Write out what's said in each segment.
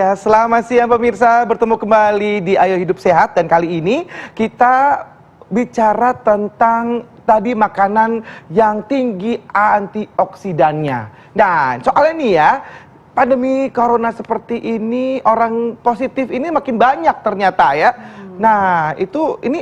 Ya, selamat siang pemirsa, bertemu kembali di Ayo Hidup Sehat dan kali ini kita bicara tentang tadi makanan yang tinggi antioksidannya. Nah, soalnya nih ya, pandemi corona seperti ini orang positif ini makin banyak ternyata ya. Nah, ini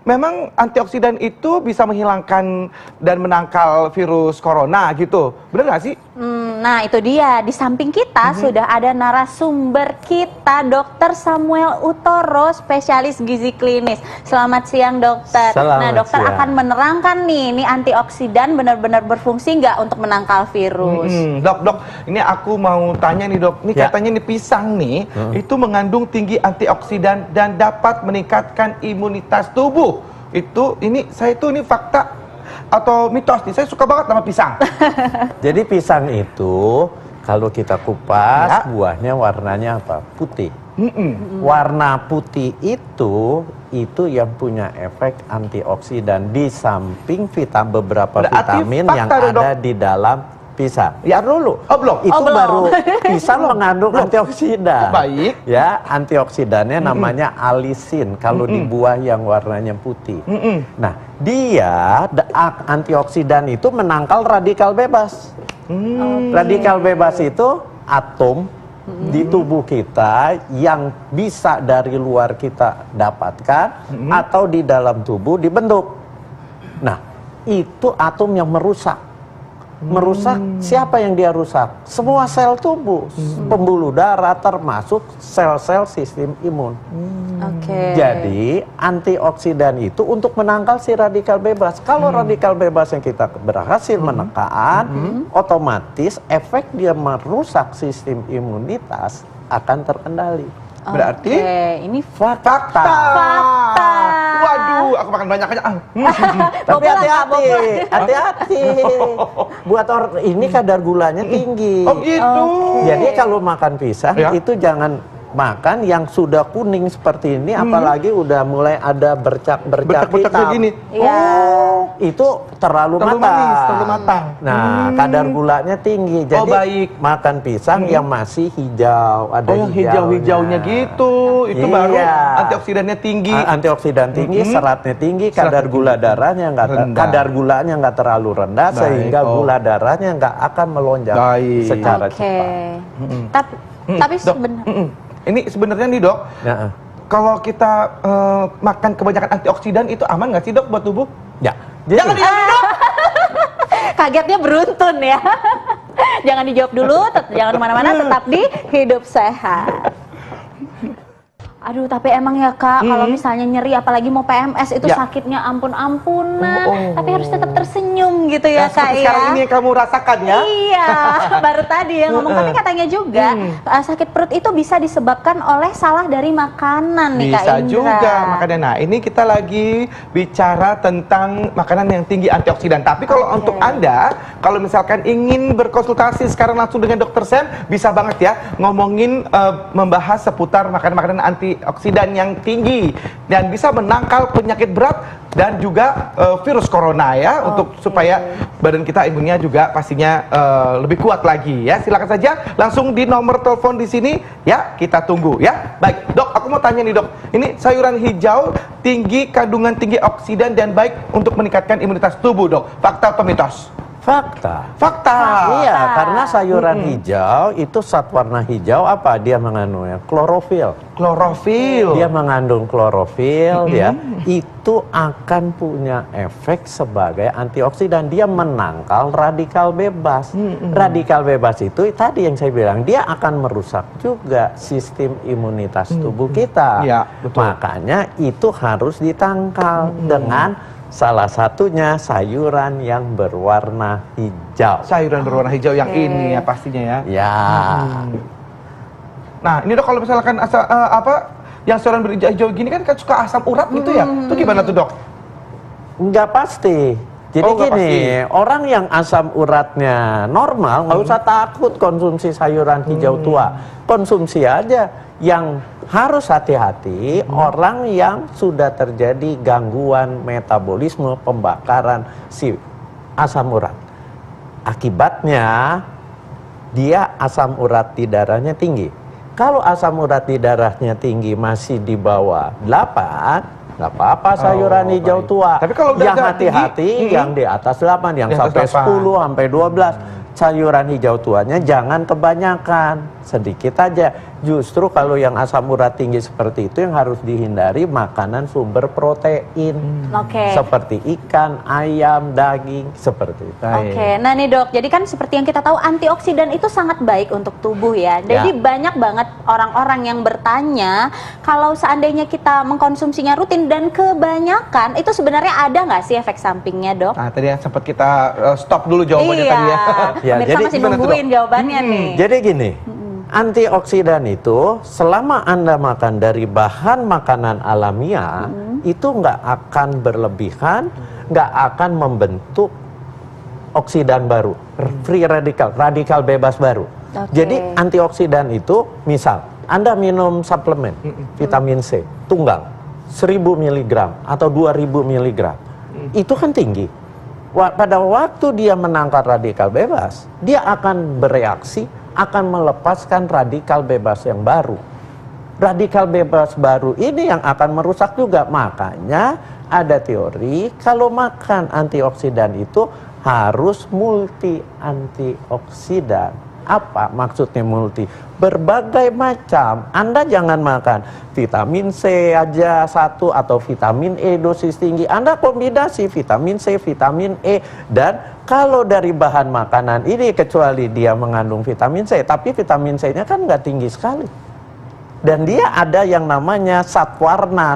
memang antioksidan itu bisa menghilangkan dan menangkal virus corona gitu. Bener nggak sih? Nah itu dia, di samping kita sudah ada narasumber kita, Dr. Samuel Utoro, spesialis gizi klinis. Selamat siang dokter. Nah dokter siang. akan menerangkan nih, ini antioksidan benar-benar berfungsi nggak untuk menangkal virus? Dok, ini aku mau tanya nih dok, ini katanya nih pisang nih, itu mengandung tinggi antioksidan dan dapat meningkatkan imunitas tubuh. Ini fakta atau mitos nih, saya suka banget sama pisang. Jadi pisang itu kalau kita kupas buahnya warnanya apa? Putih. Warna putih itu yang punya efek antioksidan di samping beberapa vitamin yang ada di dalam pisang. Ya dulu. Itu baru pisang mengandung antioksidan. Baik. Ya, antioksidannya namanya alisin kalau di buah yang warnanya putih. Nah, antioksidan itu menangkal radikal bebas. Radikal bebas itu atom di tubuh kita yang bisa dari luar kita dapatkan atau di dalam tubuh dibentuk. Nah, itu atom yang merusak. Merusak, siapa yang dia rusak? Semua sel tubuh, pembuluh darah termasuk sel-sel sistem imun. Jadi antioksidan itu untuk menangkal si radikal bebas. Kalau radikal bebas yang kita berhasil menekan, otomatis efek dia merusak sistem imunitas akan terkendali. Berarti ini fakta. Waduh, aku makan banyak aja. Tapi hati-hati. Buat ini kadar gulanya tinggi. Oh gitu. Jadi kalau makan pisang itu jangan makan yang sudah kuning seperti ini, apalagi udah mulai ada bercak-bercak hitam. Gini. Itu terlalu matang. Manis, terlalu matang. Nah, kadar gulanya tinggi. Jadi baik. makan pisang yang masih hijau, ada yang hijau-hijaunya gitu. Itu baru antioksidannya tinggi. Antioksidan tinggi, seratnya tinggi, kadar gula darahnya nggak terlalu rendah, sehingga gula darahnya nggak akan melonjak secara cepat. Tapi sebenarnya ini sebenarnya nih dok, kalau kita makan kebanyakan antioksidan itu aman nggak sih dok buat tubuh? Ya. Jangan dijawab dok. kagetnya beruntun ya. Jangan dijawab dulu, jangan kemana-mana, tetap di Hidup Sehat. Aduh, tapi emang ya kak, kalau misalnya nyeri apalagi mau PMS itu sakitnya ampun-ampunan, tapi harus tetap tersenyum gitu ya kak ya. Sekarang ini yang kamu rasakan ya? Iya, baru tadi ya ngomong, tapi katanya juga sakit perut itu bisa disebabkan oleh salah dari makanan nih kak Indra. Bisa juga, makanya nah ini kita lagi bicara tentang makanan yang tinggi antioksidan. Tapi kalau untuk Anda, kalau misalkan ingin berkonsultasi sekarang langsung dengan Dr. Sam, bisa banget ya ngomongin membahas seputar makanan-makanan antioksidan yang tinggi dan bisa menangkal penyakit berat dan juga virus corona ya, untuk supaya badan kita imunnya juga pastinya lebih kuat lagi ya. Silakan saja langsung di nomor telepon di sini ya, kita tunggu ya. Baik dok, aku mau tanya nih dok, ini sayuran hijau kandungan tinggi oksidan dan baik untuk meningkatkan imunitas tubuh dok, fakta atau mitos? Fakta. Fakta. Iya, karena sayuran hijau itu zat warna hijau apa? Dia mengandungnya klorofil. Klorofil. Dia mengandung klorofil ya. Itu akan punya efek sebagai antioksidan. Dia menangkal radikal bebas. Radikal bebas itu tadi yang saya bilang, dia akan merusak juga sistem imunitas tubuh kita. Iya, betul. Makanya itu harus ditangkal dengan salah satunya sayuran yang berwarna hijau. Sayuran berwarna hijau yang ini ya pastinya ya. Ya. Nah ini dok, kalau misalkan yang sayuran berhijau gini kan suka asam urat gitu ya. Itu gimana tuh dok? Nggak pasti. Jadi gini, orang yang asam uratnya normal nggak usah takut konsumsi sayuran hijau tua. Konsumsi aja. Yang harus hati-hati orang yang sudah terjadi gangguan metabolisme pembakaran si asam urat. Akibatnya dia asam urat di darahnya tinggi. kalau asam urat di darahnya tinggi masih di bawah 8, nggak apa-apa sayuran hijau baik. tua. Tapi kalau udah yang darah hati-hati tinggi, yang di atas 8, yang Di atas sampai 8. 10, sampai 12. Sayuran hijau tuanya jangan kebanyakan, sedikit aja. Justru kalau yang asam urat tinggi seperti itu yang harus dihindari makanan sumber protein. Oke. Seperti ikan, ayam, daging, seperti itu. Oke, nah nih dok, jadi kan seperti yang kita tahu antioksidan itu sangat baik untuk tubuh ya. Jadi banyak banget orang-orang yang bertanya kalau seandainya kita mengkonsumsinya rutin dan kebanyakan itu sebenarnya ada nggak sih efek sampingnya dok? Nah, tadi yang sempat kita stop dulu jawabannya Iya, tadi ya. Ya, pemirsa jadi masih gimana tuh, nungguin Dok? jawabannya nih. Jadi gini, antioksidan itu selama Anda makan dari bahan makanan alamiah, itu nggak akan berlebihan, nggak akan membentuk oksidan baru, free radikal, radikal bebas baru. Oke. Jadi antioksidan itu, misal Anda minum suplemen vitamin C tunggal 1000 mg atau 2000 mg, itu kan tinggi. Pada waktu dia menangkal radikal bebas, dia akan bereaksi, akan melepaskan radikal bebas yang baru. Radikal bebas baru ini yang akan merusak juga. Makanya ada teori kalau makan antioksidan itu harus multi antioksidan. Apa maksudnya multi? Berbagai macam. Anda jangan makan vitamin C aja satu atau vitamin E dosis tinggi. Anda kombinasi vitamin C, vitamin E. Dan kalau dari bahan makanan ini kecuali dia mengandung vitamin C, tapi vitamin C-nya kan nggak tinggi sekali. Dan dia ada yang namanya satwarna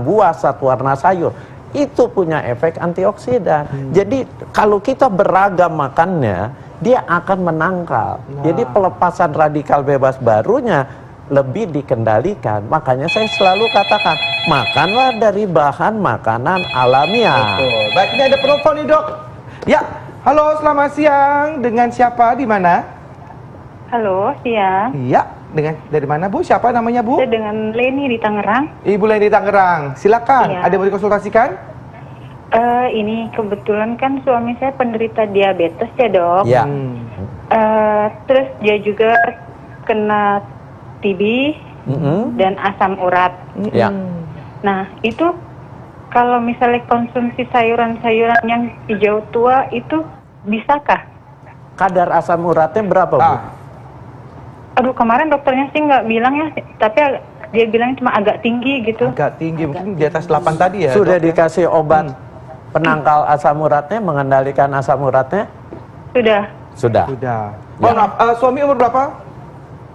buah, satwarna sayur. Itu punya efek antioksidan. Jadi kalau kita beragam makannya, dia akan menangkal. Jadi pelepasan radikal bebas barunya lebih dikendalikan. Makanya saya selalu katakan, makanlah dari bahan makanan alamiah. Betul. Baik, ini ada penelpon nih dok. Ya, halo selamat siang. Dengan siapa, di mana? Halo, siang. Iya, dengan dari mana Bu? Siapa namanya Bu? Saya dengan Leni di Tangerang. Ibu Leni Tangerang. Silakan, Iya. ada yang mau dikonsultasikan? Ini kebetulan kan suami saya penderita diabetes ya dok. Ya. Terus dia juga kena TB dan asam urat. Ya. Nah itu kalau misalnya konsumsi sayuran-sayuran yang hijau tua itu bisakah? Kadar asam uratnya berapa, Bu? Aduh kemarin dokternya sih nggak bilang ya, tapi dia bilang cuma agak tinggi gitu. Agak tinggi, mungkin di atas 8 tadi ya. Sudah dok, ya? dikasih obat penangkal asam uratnya, mengendalikan asam uratnya? Sudah. Sudah. Sudah. Ya. Mohon maaf, suami umur berapa?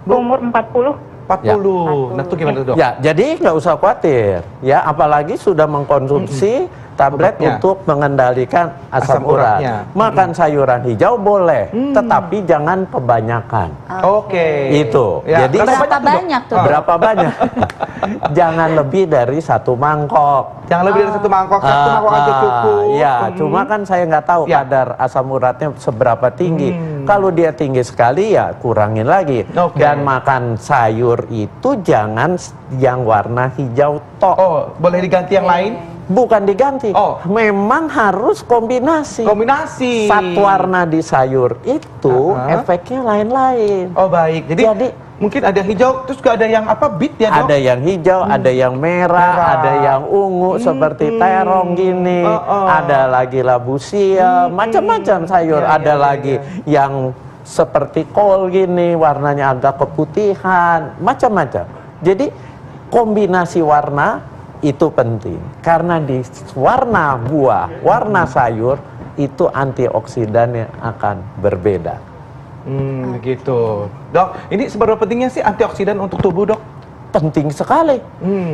Umur 40. 40. Nah, itu gimana tuh, dok? Ya, jadi nggak usah khawatir. Ya, apalagi sudah mengkonsumsi tablet Obatnya. untuk mengendalikan asam Asam urat. uratnya. Makan sayuran hijau boleh, tetapi jangan kebanyakan. Oke. Itu. Ya, Jadi Berapa Dok? banyak tuh? Ah. berapa banyak? Jangan lebih dari 1 mangkok. Jangan lebih dari 1 mangkok, 1 mangkok aja cukup. Iya, cuma kan saya nggak tahu Ya. kadar asam uratnya seberapa tinggi. Kalau dia tinggi sekali ya kurangin lagi. Oke. Dan makan sayur itu jangan yang warna hijau tok. Oh, boleh diganti yang lain? Bukan diganti. Oh. Memang harus kombinasi. Kombinasi. Satwarna di sayur itu efeknya lain-lain. Oh, baik. Jadi mungkin ada hijau, terus juga ada yang apa? Beet ya, Dok? Ada yang hijau, ada yang merah, Merah. ada yang ungu seperti terong gini, ada lagi labu siam, macam-macam sayur, Ya, ada ya, lagi yang seperti kol gini, warnanya agak keputihan, macam-macam. Jadi kombinasi warna itu penting karena di warna buah, warna sayur itu antioksidannya akan berbeda. Begitu. Dok, ini seberapa pentingnya sih antioksidan untuk tubuh, Dok? Penting sekali.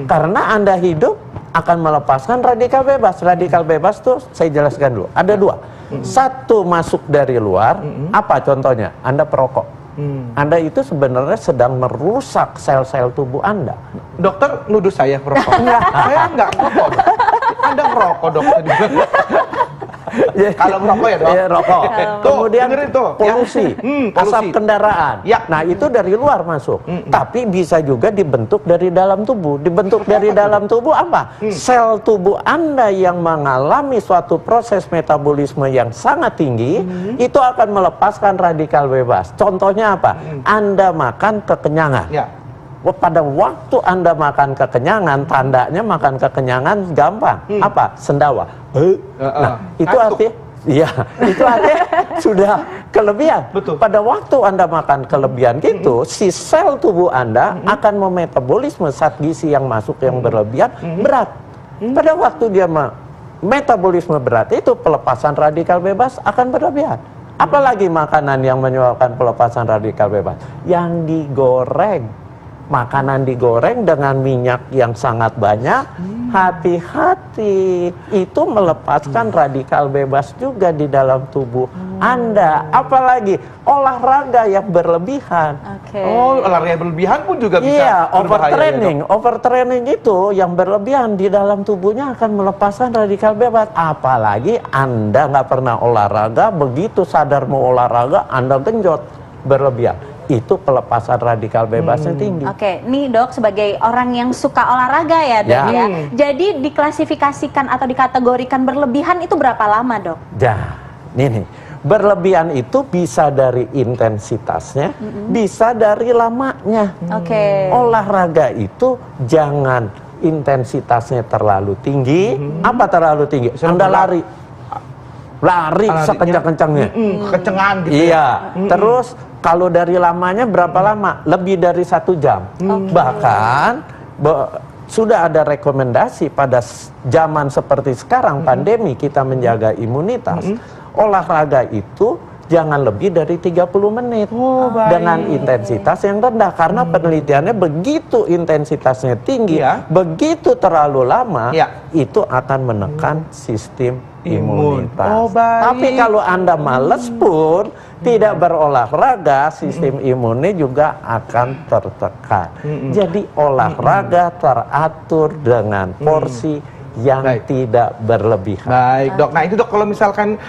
Karena Anda hidup akan melepaskan radikal bebas. Radikal bebas tuh saya jelaskan dulu. Ada 2. Satu masuk dari luar. Apa contohnya? Anda perokok. Anda itu sebenarnya sedang merusak sel-sel tubuh Anda. Dokter nuduh saya merokok. Saya nggak merokok, Dok. Anda merokok, Dok. Kalau merokok ya, Dok. Iya, rokok. Tuh, Kemudian dengerin tuh, ya. polusi, Polusi. asap kendaraan. Ya. Nah, itu dari luar masuk. Tapi bisa juga dibentuk dari dalam tubuh. Dibentuk dari dalam tubuh apa? Sel tubuh Anda yang mengalami suatu proses metabolisme yang sangat tinggi, itu akan melepaskan radikal bebas. Contohnya apa? Anda makan kekenyangan. Ya. Pada waktu Anda makan kekenyangan, tandanya makan kekenyangan gampang. Apa? Sendawa. Nah, itu Ngantuk. artinya, iya, itu artinya sudah kelebihan. Betul. Pada waktu Anda makan kelebihan gitu, si sel tubuh Anda akan memetabolisme zat gizi yang masuk yang berlebihan berat. Pada waktu dia metabolisme berat itu, pelepasan radikal bebas akan berlebihan. Apalagi makanan yang menyebabkan pelepasan radikal bebas? Yang digoreng. Makanan digoreng dengan minyak yang sangat banyak, hati-hati, itu melepaskan radikal bebas juga di dalam tubuh Anda. Apalagi olahraga yang berlebihan. Oke. Oh, olahraga yang berlebihan pun juga bisa Iya, berbahaya, overtraining. ya, Dok? Overtraining itu yang berlebihan di dalam tubuhnya akan melepaskan radikal bebas. Apalagi Anda nggak pernah olahraga, begitu sadar mau olahraga, Anda genjot berlebihan. Itu pelepasan radikal bebasnya tinggi. Oke, nih Dok, sebagai orang yang suka olahraga ya Dok Ya. ya. Jadi diklasifikasikan atau dikategorikan berlebihan itu berapa lama Dok? Nah, ini berlebihan itu bisa dari intensitasnya, bisa dari lamanya. Oke. Olahraga itu jangan intensitasnya terlalu tinggi. Apa terlalu tinggi? Anda lari sekencang-kencangnya. Kekencengan gitu. Iya. Terus kalau dari lamanya berapa lama? Lebih dari 1 jam. Bahkan sudah ada rekomendasi pada zaman seperti sekarang pandemi kita menjaga imunitas. Olahraga itu jangan lebih dari 30 menit dengan intensitas yang rendah, karena penelitiannya begitu intensitasnya tinggi, begitu terlalu lama, itu akan menekan sistem imunitas. Oh, baik. Tapi kalau Anda males pun tidak berolahraga, sistem imunnya juga akan tertekan. Jadi olahraga teratur dengan porsi yang tidak berlebihan. Baik, Dok. Nah, itu Dok, kalau misalkan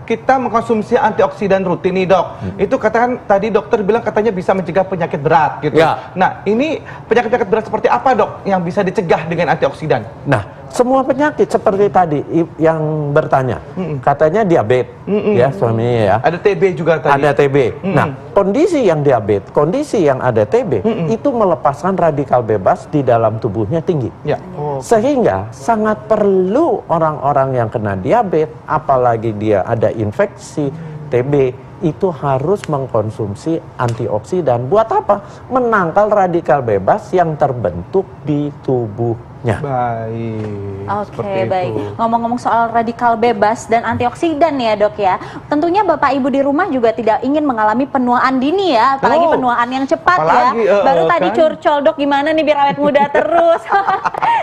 kita mengkonsumsi antioksidan rutin nih, Dok. Itu katakan tadi dokter bilang katanya bisa mencegah penyakit berat gitu. Ya. Nah, ini penyakit-penyakit berat seperti apa, Dok, yang bisa dicegah dengan antioksidan? Nah, semua penyakit seperti tadi yang bertanya, katanya diabetes, ya suaminya ya. Ada TB juga tadi. Ada TB. Nah, kondisi yang diabetes, kondisi yang ada TB, itu melepaskan radikal bebas di dalam tubuhnya tinggi. Ya. Sehingga sangat perlu orang-orang yang kena diabetes, apalagi dia ada infeksi TB, itu harus mengkonsumsi antioksidan. Buat apa? Menangkal radikal bebas yang terbentuk di tubuhnya. Baik. Oke, baik. Ngomong-ngomong soal radikal bebas dan antioksidan ya Dok ya, tentunya Bapak Ibu di rumah juga tidak ingin mengalami penuaan dini ya, apalagi penuaan yang cepat apalagi, ya. Baru tadi kan? curcol Dok, gimana nih biar awet muda terus.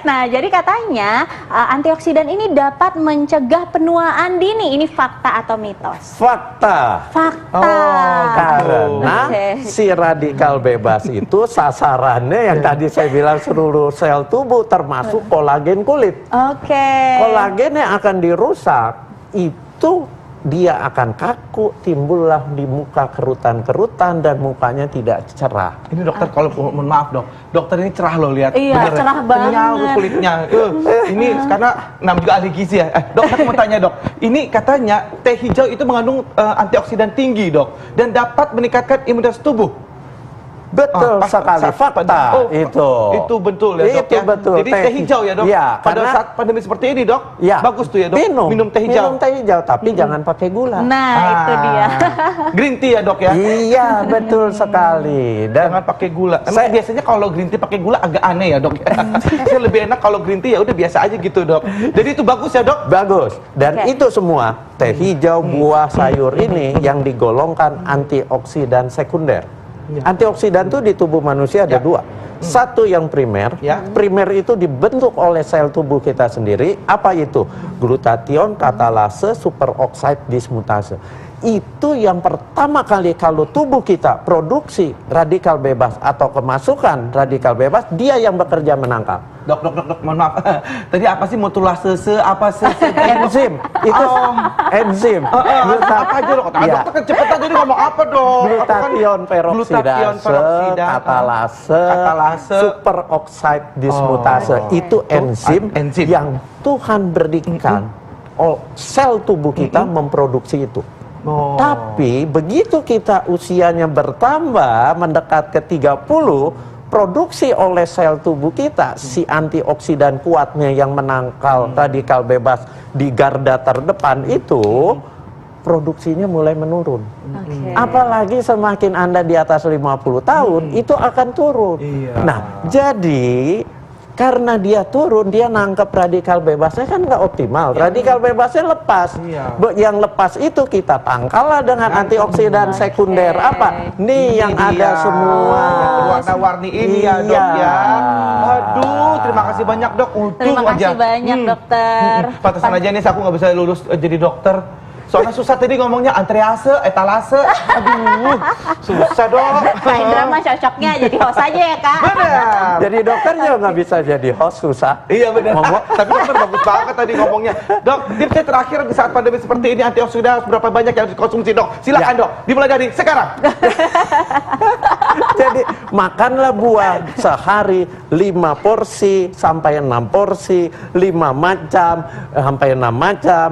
Nah, jadi katanya antioksidan ini dapat mencegah penuaan dini. Ini fakta atau mitos? Fakta. Fakta. Karena si radikal bebas itu sasarannya yang tadi saya bilang seluruh sel tubuh termasuk kolagen kulit. Oke. Kolagen yang akan dirusak itu dia akan kaku, timbullah di muka kerutan-kerutan dan mukanya tidak cerah. Ini dokter, kalau mohon maaf Dok, dokter ini cerah loh, lihat. Iya, bener, cerah kenyal banget. kulitnya. Ini karena namanya juga ahli gizi ya. Dok, aku mau tanya Dok, ini katanya teh hijau itu mengandung antioksidan tinggi Dok, dan dapat meningkatkan imunitas tubuh. Betul sekali, fakta itu betul ya Dok. Itu ya. betul. Jadi teh hijau ya Dok. Ya, pada karena- saat pandemi seperti ini Dok, Ya, bagus tuh ya Dok. Minum teh hijau. Minum teh hijau, tapi jangan pakai gula. Nah, itu dia. Green tea ya Dok ya. Iya, betul sekali. Dan Jangan pakai gula. Emang biasanya kalau green tea pakai gula agak aneh ya Dok. Saya lebih enak kalau green tea ya udah biasa aja gitu Dok. Jadi itu bagus ya Dok. bagus. Dan Oke. itu semua teh hijau, buah, sayur ini yang digolongkan antioksidan sekunder. Antioksidan itu di tubuh manusia ada dua. Satu yang primer. Primer itu dibentuk oleh sel tubuh kita sendiri. Apa itu? Glutathione, katalase, superoxide dismutase. itu yang pertama kali kalau tubuh kita produksi radikal bebas atau kemasukan radikal bebas, dia yang bekerja menangkal. Dok, mohon maaf. Tadi apa sih mutulase apa Enzim, itu enzim. Apa aja dok? Dokter kan cepet aja, ngomong apa dok? Glutathione peroksidase, katalase, superoxide dismutase. Itu enzim yang Tuhan berikan sel tubuh kita memproduksi itu. Tapi begitu kita usianya bertambah mendekat ke 30, produksi oleh sel tubuh kita si antioksidan kuatnya yang menangkal radikal bebas di garda terdepan itu produksinya mulai menurun. Apalagi semakin Anda di atas 50 tahun itu akan turun. Nah, jadi karena dia turun, dia nangkep radikal bebasnya kan nggak optimal. Radikal bebasnya lepas. Yang lepas itu kita tangkallah dengan antioksidan sekunder. Apa? Nih yang ada semua. Warna-warni ini ya dok ya. Aduh, terima kasih banyak dok. Terima kasih banyak dokter. Pantesan aja nih aku nggak bisa lulus jadi dokter. Soalnya susah tadi ngomongnya antrease, etalase. Aduh, susah dok. Kak Indra mah cocoknya jadi host aja ya kak. Benar. Jadi dokter juga nggak bisa jadi host, susah. Iya benar. Tapi dokter bagus banget tadi ngomongnya. Dok, tipsnya terakhir di saat pandemi seperti ini antioksidan berapa banyak yang harus dikonsumsi dok? Silakan dok, dimulai dari sekarang. Jadi makanlah buah sehari 5 porsi sampai 6 porsi, 5 macam sampai 6 macam.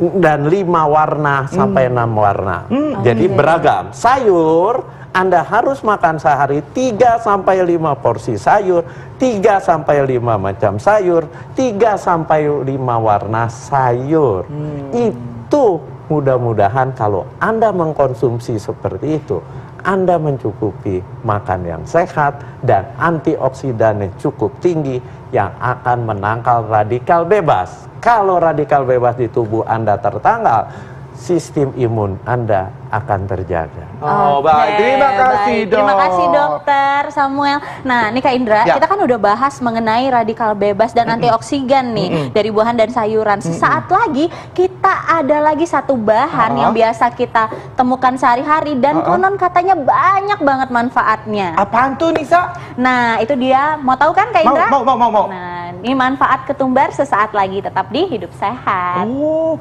Dan 5 warna sampai 6 warna. Jadi beragam. Sayur, Anda harus makan sehari 3 sampai 5 porsi sayur, 3 sampai 5 macam sayur, 3 sampai 5 warna sayur. Itu mudah-mudahan kalau Anda mengkonsumsi seperti itu, Anda mencukupi makan yang sehat dan antioksidannya cukup tinggi yang akan menangkal radikal bebas. Kalau radikal bebas di tubuh Anda tertanggal, sistem imun Anda akan terjaga. Oh, baik. Terima kasih, dok. Terima kasih, dokter Samuel. Nah, nih Kak Indra, kita kan udah bahas mengenai radikal bebas dan antioksidan nih dari buahan dan sayuran. Sesaat lagi kita ada lagi satu bahan yang biasa kita temukan sehari-hari dan konon katanya banyak banget manfaatnya. Apaan tuh, Nisa? Nah, itu dia. Mau tahu kan, Kak Indra? Mau. Nah, ini manfaat ketumbar sesaat lagi, tetap di Hidup Sehat. Oh,